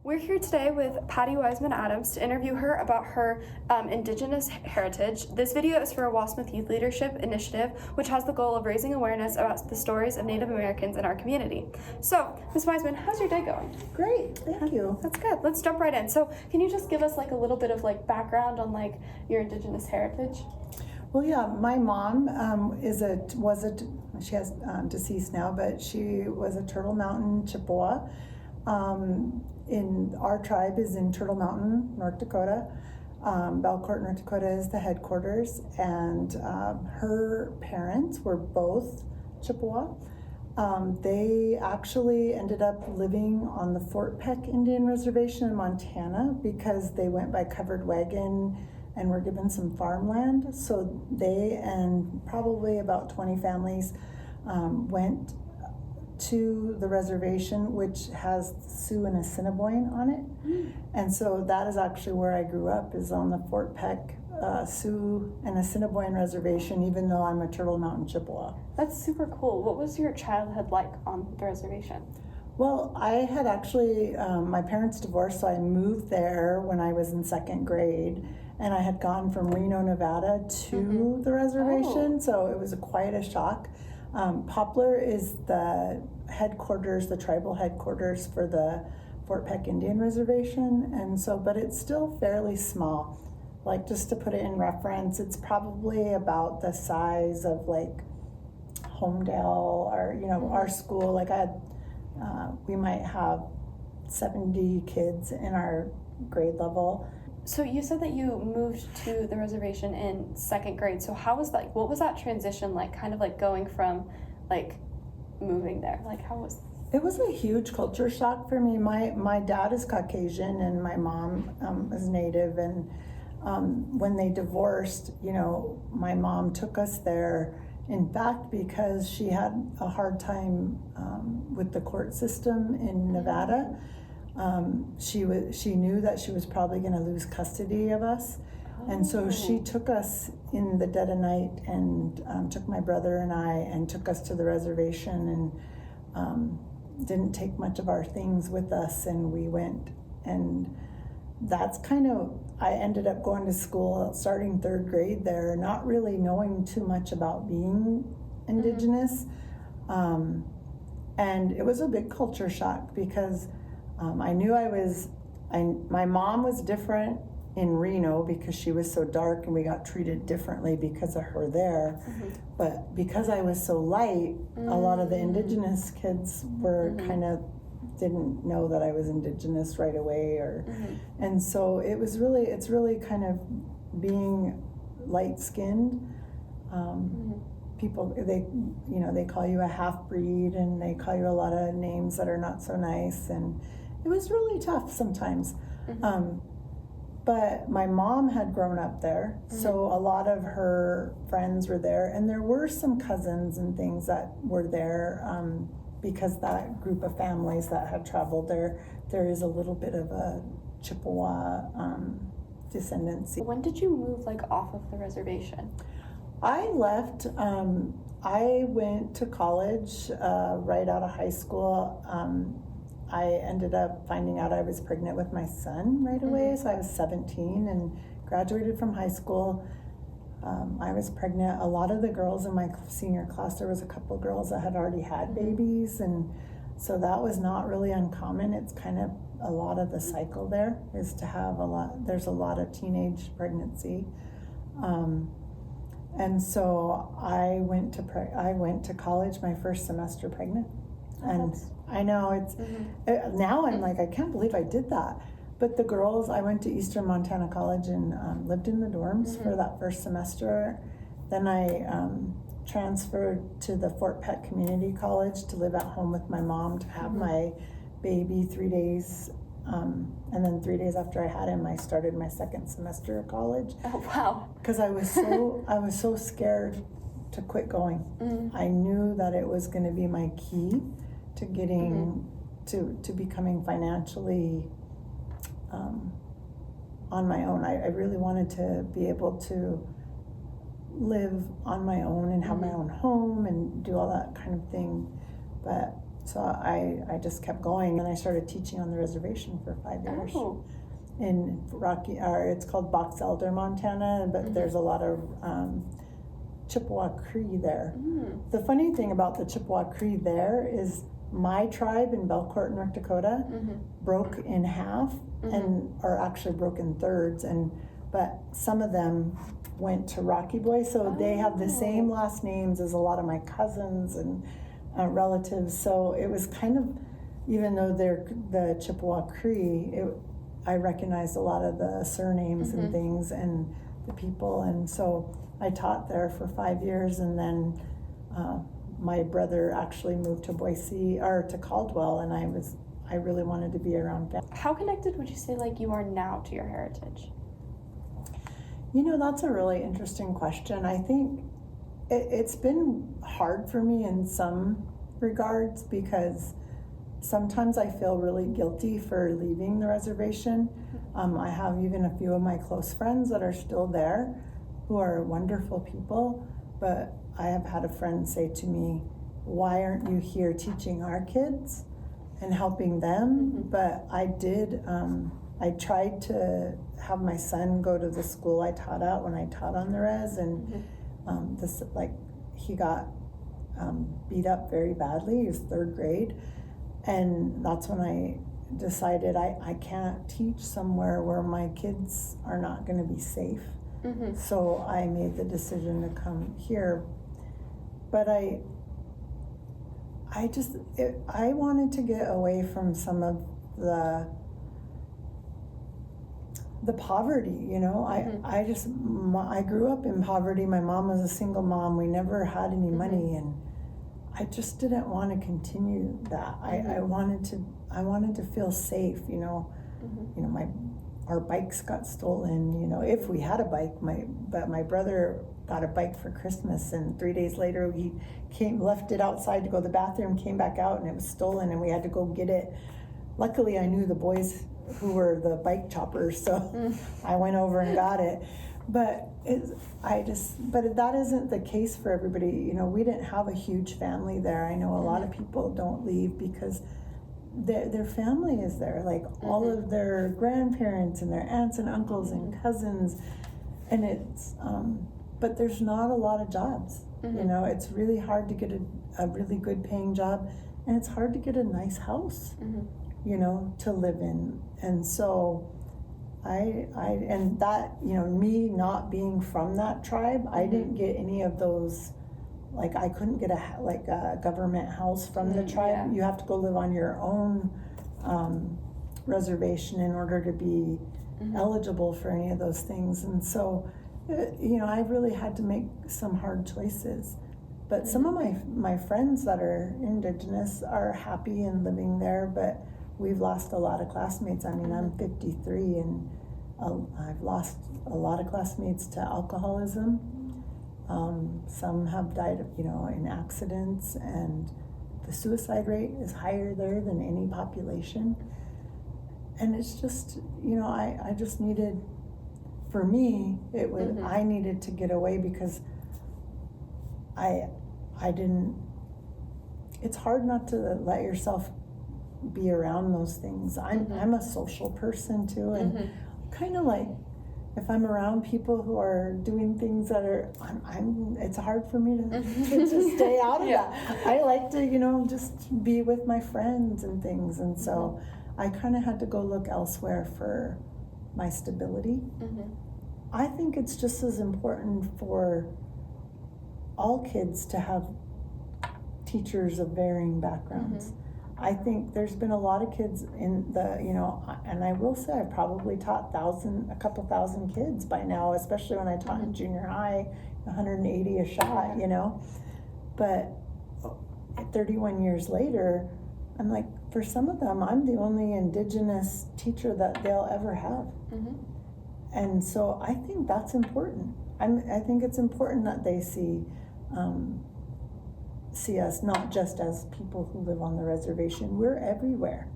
We're here today with Patty Wiseman Adams to interview her about her indigenous heritage. This video is for a Wasmuth Youth Leadership Initiative, which has the goal of raising awareness about the stories of Native Americans in our community. So, Ms. Wiseman, how's your day going? Great, thank you. That's good. Let's jump right in. So, can you just give us a little bit of background on your indigenous heritage? Well, yeah, my mom she has deceased now, but she was a Turtle Mountain Chippewa. In our tribe is in Turtle Mountain, North Dakota. Belcourt, North Dakota is the headquarters, and her parents were both Chippewa. They actually ended up living on the Fort Peck Indian Reservation in Montana because they went by covered wagon and were given some farmland. So they and probably about 20 families went to the reservation, which has Sioux and Assiniboine on it. And so that is actually where I grew up, is on the Fort Peck Sioux and Assiniboine reservation, even though I'm a Turtle Mountain Chippewa. That's super cool. What was your childhood like on the reservation? Well, I had actually, my parents divorced, so I moved there when I was in second grade, and I had gone from Reno, Nevada to the reservation, so it was quite a shock. Poplar is the headquarters, the tribal headquarters for the Fort Peck Indian Reservation, and so, but it's still fairly small. Just to put it in reference, it's probably about the size of Homedale, or our school. We might have 70 kids in our grade level. So you said that you moved to the reservation in second grade. So how was what was that transition like? Kind of going from moving there. How was? It was a huge culture shock for me. My dad is Caucasian and my mom is Native, and when they divorced, my mom took us there. In fact, because she had a hard time with the court system in Nevada. She knew that she was probably going to lose custody of us, and so she took us in the dead of night and took my brother and I and took us to the reservation, and didn't take much of our things with us, and we went, and that's I ended up going to school starting third grade there, not really knowing too much about being indigenous, and it was a big culture shock because I knew my mom was different in Reno because she was so dark and we got treated differently because of her there. But because I was so light, a lot of the indigenous kids were didn't know that I was indigenous right away, and so it's really kind of being light-skinned. People, they call you a half-breed, and they call you a lot of names that are not so nice, and it was really tough sometimes. But my mom had grown up there, so a lot of her friends were there, and there were some cousins and things that were there, because that group of families that had traveled there is a little bit of a Chippewa descendancy. When did you move off of the reservation? I left, I went to college right out of high school. I ended up finding out I was pregnant with my son right away, so I was 17 and graduated from high school. I was pregnant. A lot of the girls in my senior class, there was a couple of girls that had already had babies, and so that was not really uncommon. It's kind of a lot of the cycle there is to have there's a lot of teenage pregnancy. And so I went to college my first semester pregnant. And I know now I'm I can't believe I did that. But the girls, I went to Eastern Montana College and lived in the dorms for that first semester. Then I transferred to the Fort Peck Community College to live at home with my mom to have my baby 3 days. And then 3 days after I had him, I started my second semester of college. Oh, wow. Because I was so scared to quit going. I knew that it was going to be my key to getting to becoming financially on my own. I really wanted to be able to live on my own and have my own home and do all that kind of thing. But So I just kept going, and I started teaching on the reservation for 5 years. Oh. In Rocky, or it's called Box Elder, Montana, but there's a lot of Chippewa Cree there. The funny thing about the Chippewa Cree there is my tribe in Belcourt, North Dakota, broke in half, and or actually broke in thirds, but some of them went to Rocky Boy, so they have the same last names as a lot of my cousins and relatives. So it was kind of, even though they're the Chippewa Cree, I recognized a lot of the surnames and things and the people, and so I taught there for 5 years, and then my brother actually moved to Boise, or to Caldwell, and I really wanted to be around family. How connected would you say like you are now to your heritage? You know, that's a really interesting question. I think it's been hard for me in some regards, because sometimes I feel really guilty for leaving the reservation. I have even a few of my close friends that are still there who are wonderful people, but I have had a friend say to me, why aren't you here teaching our kids and helping them? But I did, I tried to have my son go to the school I taught at when I taught on the res, and he got beat up very badly. He was 3rd grade. And that's when I decided I can't teach somewhere where my kids are not going to be safe. So I made the decision to come here. But I wanted to get away from some of the poverty, you know. I grew up in poverty. My mom was a single mom. We never had any money, and I just didn't want to continue that. I wanted to feel safe, you know. You know, our bikes got stolen, you know, if we had a bike. But my brother got a bike for Christmas, and 3 days later he left it outside to go to the bathroom, came back out, and it was stolen, and we had to go get it. Luckily, I knew the boys who were the bike choppers, so I went over and got it. But that isn't the case for everybody. You know, we didn't have a huge family there. I know a lot of people don't leave because their family is there, like all of their grandparents and their aunts and uncles and cousins, and it's but there's not a lot of jobs. You know, it's really hard to get a really good paying job, and it's hard to get a nice house, you know, to live in. And so and that, you know, me not being from that tribe, I didn't get any of those, like I couldn't get a government house from the tribe. You have to go live on your own reservation in order to be eligible for any of those things. And so, you know, I really had to make some hard choices. But some of my friends that are indigenous are happy and living there, but we've lost a lot of classmates. I mean, I'm 53, and I've lost a lot of classmates to alcoholism. Some have died, you know, in accidents, and the suicide rate is higher there than any population. And it's just, you know, I just needed, for me, it was, I needed to get away, because I didn't, it's hard not to let yourself be around those things. I'm a social person too, and kind of like, if I'm around people who are doing things that are, it's hard for me to just stay out of that. I like to, you know, just be with my friends and things, and so I kind of had to go look elsewhere for my stability. I think it's just as important for all kids to have teachers of varying backgrounds. I think there's been a lot of kids in the, you know, and I will say I've probably taught a couple thousand kids by now, especially when I taught in junior high, 180 a shot, you know. But 31 years later, I'm like, for some of them, I'm the only indigenous teacher that they'll ever have. And so I think that's important. I think it's important that they see us not just as people who live on the reservation. We're everywhere.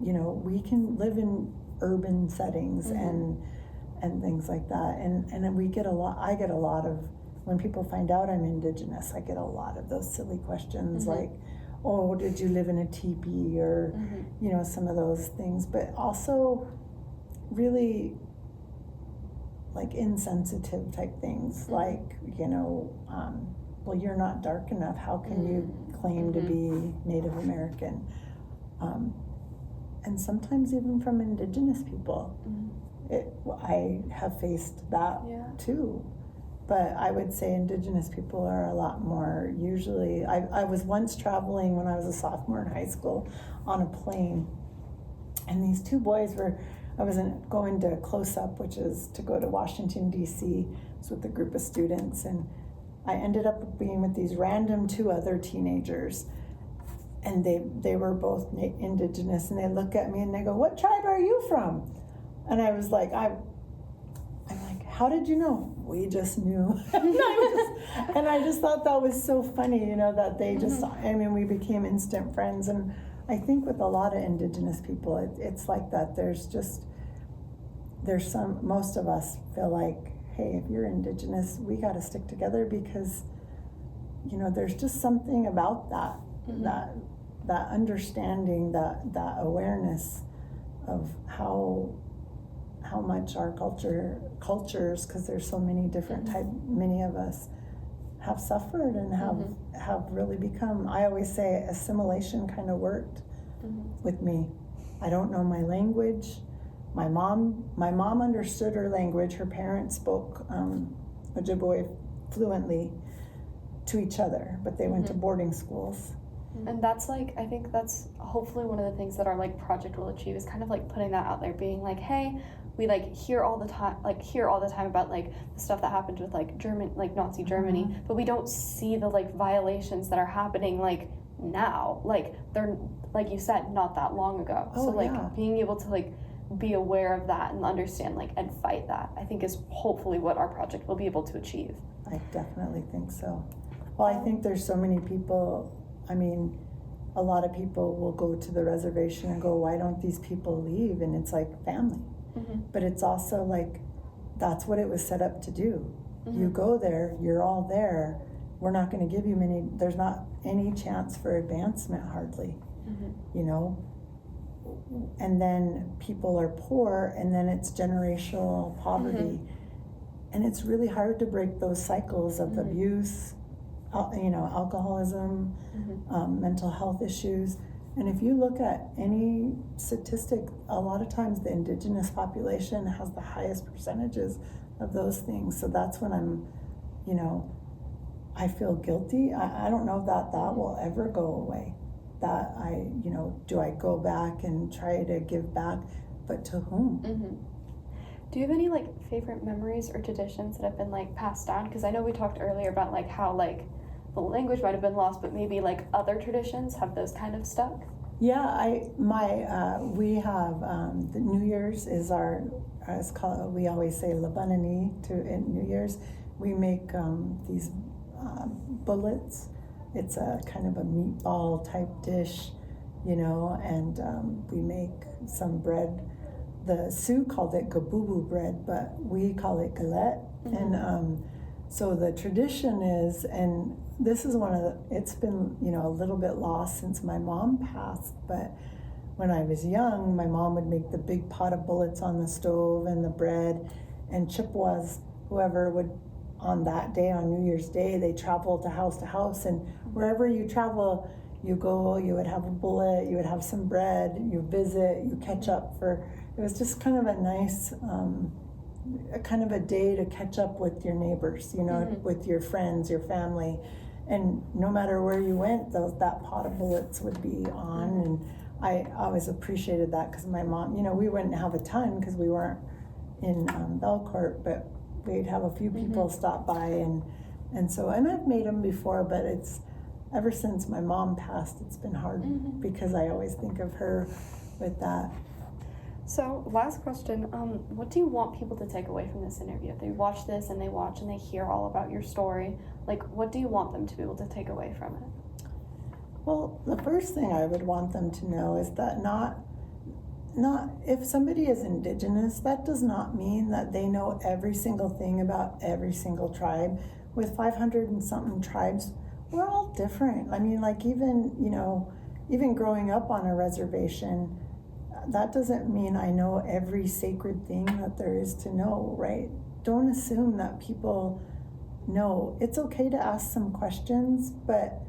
You know, we can live in urban settings and things like that. And we get I get a lot of, when people find out I'm indigenous, I get a lot of those silly questions like, oh, did you live in a teepee, or you know, some of those things, but also really like insensitive type things, like, you know, well, you're not dark enough, how can you claim to be Native American? And sometimes even from indigenous people. I have faced that too. But I would say indigenous people are a lot more usually. I was once traveling when I was a sophomore in high school on a plane, and these two boys I was going to Close Up, which is to go to Washington, D.C. It's with a group of students, and I ended up being with these random two other teenagers, and they were both indigenous, and they look at me and they go, "What tribe are you from?" And I was like, I'm like, "How did you know?" "We just knew." and I just thought that was so funny, you know, that they just, I mean, we became instant friends. And I think with a lot of indigenous people, it's like that. Most of us feel like, hey, if you're indigenous, we got to stick together, because, you know, there's just something about that understanding, that awareness of how much our cultures, because there's so many different many of us have suffered and have really become, I always say assimilation kind of worked with me. I don't know my language. My mom understood her language. Her parents spoke Ojibwe fluently to each other, but they went to boarding schools. And that's like, I think that's hopefully one of the things that our like project will achieve, is kind of like putting that out there, being like, hey, we like hear all the time about like the stuff that happened with like Nazi Germany, but we don't see the like violations that are happening like now, like they're, like you said, not that long ago. So like being able to like be aware of that and understand like and fight that, I think is hopefully what our project will be able to achieve. I definitely think so. Well, I think there's so many people, I mean, a lot of people will go to the reservation and go, why don't these people leave? And it's like family. But it's also like, that's what it was set up to do. You go there, you're all there. We're not going to give you there's not any chance for advancement hardly, you know? And then people are poor, and then it's generational poverty. And it's really hard to break those cycles of abuse, you know, alcoholism, mental health issues. And if you look at any statistic, a lot of times the indigenous population has the highest percentages of those things. So that's when I'm, you know, I feel guilty. I don't know that will ever go away. That you know, do I go back and try to give back, but to whom? Do you have any like favorite memories or traditions that have been like passed down? Because I know we talked earlier about like how like the language might have been lost, but maybe like other traditions, have those kind of stuck? Yeah, we have the New Year's is it's called, we always say Labanani in New Year's. We make these bullets. It's a kind of a meatball type dish, you know, and we make some bread. The Sioux called it gabubu bread, but we call it galette. And so the tradition is, and this is it's been, you know, a little bit lost since my mom passed, but when I was young, my mom would make the big pot of bullets on the stove and the bread, and Chippewas, whoever would, on that day, on New Year's Day, they traveled to house, and wherever you travel, you go, you would have a bullet, you would have some bread, you visit, you catch up it was just kind of a nice, kind of a day to catch up with your neighbors, you know, with your friends, your family. And no matter where you went, that pot of bullets would be on. And I always appreciated that, because my mom, you know, we wouldn't have a ton because we weren't in Belcourt, but we'd have a few people stop by. And so, and I've made them before, but it's, ever since my mom passed, it's been hard because I always think of her with that. So, last question, what do you want people to take away from this interview? If they watch this and they hear all about your story, like, what do you want them to be able to take away from it? Well, the first thing I would want them to know is that not if somebody is indigenous, that does not mean that they know every single thing about every single tribe. With 500 and something tribes, we're all different. I mean, like even, you know, even growing up on a reservation, that doesn't mean I know every sacred thing that there is to know, right? Don't assume that people know. It's okay to ask some questions, but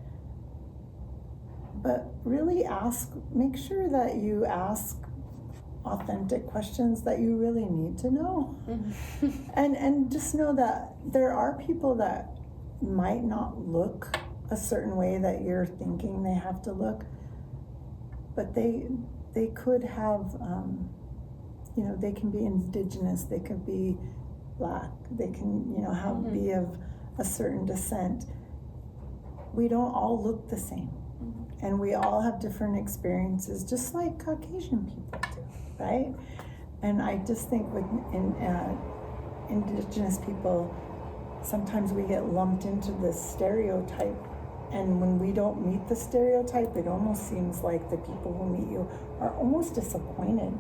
really ask, make sure that you ask authentic questions that you really need to know. And just know that there are people that might not look a certain way that you're thinking they have to look, but they could have, you know, they can be indigenous, they could be Black, they can, you know, have be of a certain descent. We don't all look the same, and we all have different experiences, just like Caucasian people do, right? And I just think with indigenous people, sometimes we get lumped into this stereotype, and when we don't meet the stereotype, it almost seems like the people who meet you are almost disappointed.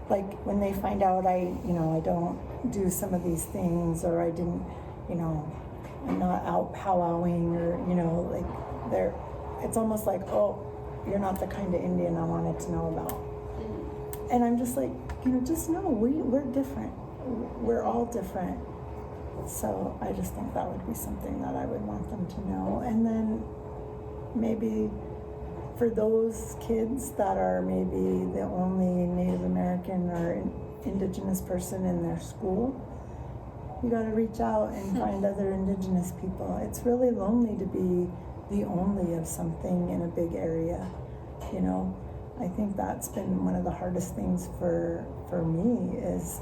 Like when they find out I don't do some of these things, or I didn't, you know, I'm not out powwowing, or, you know, like it's almost like, oh, you're not the kind of Indian I wanted to know about. And I'm just like, you know, just know we're different. We're all different. So I just think that would be something that I would want them to know. And then maybe for those kids that are maybe the only Native American or indigenous person in their school, you got to reach out and find other indigenous people. It's really lonely to be the only of something in a big area, you know. I think that's been one of the hardest things for me is,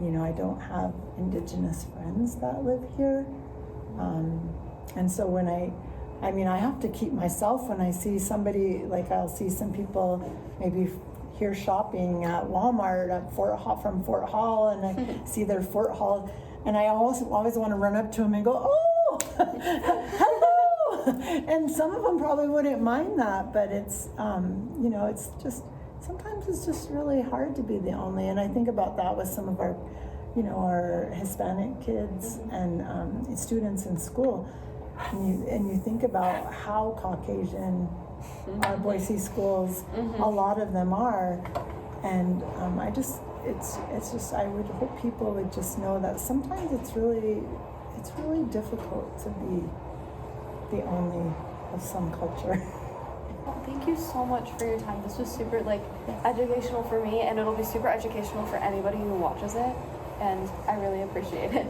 you know, I don't have indigenous friends that live here. And so when I mean, I have to keep myself when I see somebody, like I'll see some people maybe here shopping at Walmart at from Fort Hall, and I see their Fort Hall, and I always want to run up to them and go, oh, hello. And some of them probably wouldn't mind that, but it's, you know, it's just, sometimes it's just really hard to be the only. And I think about that with some of our, you know, our Hispanic kids and students in school. And you think about how Caucasian our Boise schools, a lot of them are. And it's just, I would hope people would just know that sometimes it's really difficult to be the only of some culture. Well, thank you so much for your time. This was super educational for me, and it'll be super educational for anybody who watches it, and I really appreciate it.